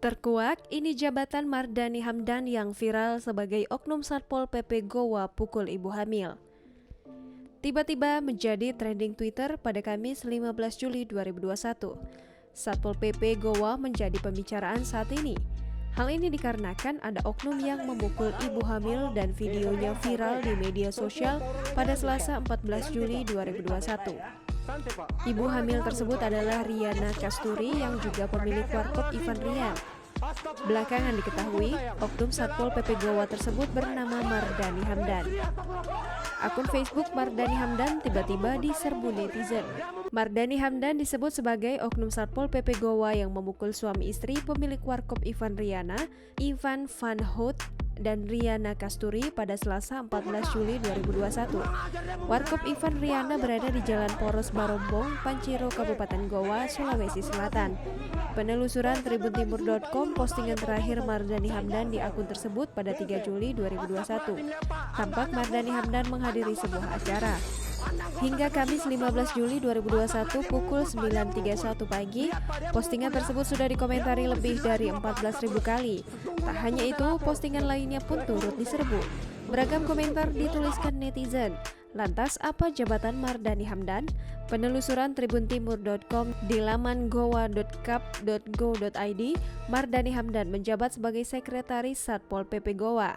Terkuak, ini jabatan Mardhani Hamdan yang viral sebagai oknum Satpol PP Goa pukul ibu hamil. Tiba-tiba menjadi trending Twitter pada Kamis 15 Juli 2021. Satpol PP Goa menjadi pembicaraan saat ini. Hal ini dikarenakan ada oknum yang memukul ibu hamil dan videonya viral di media sosial pada Selasa 14 Juli 2021. Ibu hamil tersebut adalah Riana Kasturi yang juga pemilik warkop Ivan Rian. Belakangan diketahui, oknum Satpol PP Goa tersebut bernama Mardhani Hamdan. Akun Facebook Mardhani Hamdan tiba-tiba diserbu netizen. Mardhani Hamdan disebut sebagai oknum Satpol PP Goa yang memukul suami istri pemilik warkop Ivan Riana, Ivan Van Hout, dan Riana Kasturi pada Selasa 14 Juli 2021. Warkop Ivan Riana berada di Jalan Poros Barombong, Panciro, Kabupaten Goa, Sulawesi Selatan. Penelusuran tribuntimur.com postingan terakhir Mardhani Hamdan di akun tersebut pada 3 Juli 2021. Tampak Mardhani Hamdan menghadiri sebuah acara. Hingga Kamis 15 Juli 2021 pukul 9.31 pagi, postingan tersebut sudah dikomentari lebih dari 14.000 kali. Tak hanya itu, postingan lainnya pun turut diserbu. Beragam komentar dituliskan netizen. Lantas apa jabatan Mardhani Hamdan? Penelusuran tribuntimur.com di laman goa.kap.go.id, Mardhani Hamdan menjabat sebagai sekretaris Satpol PP Goa.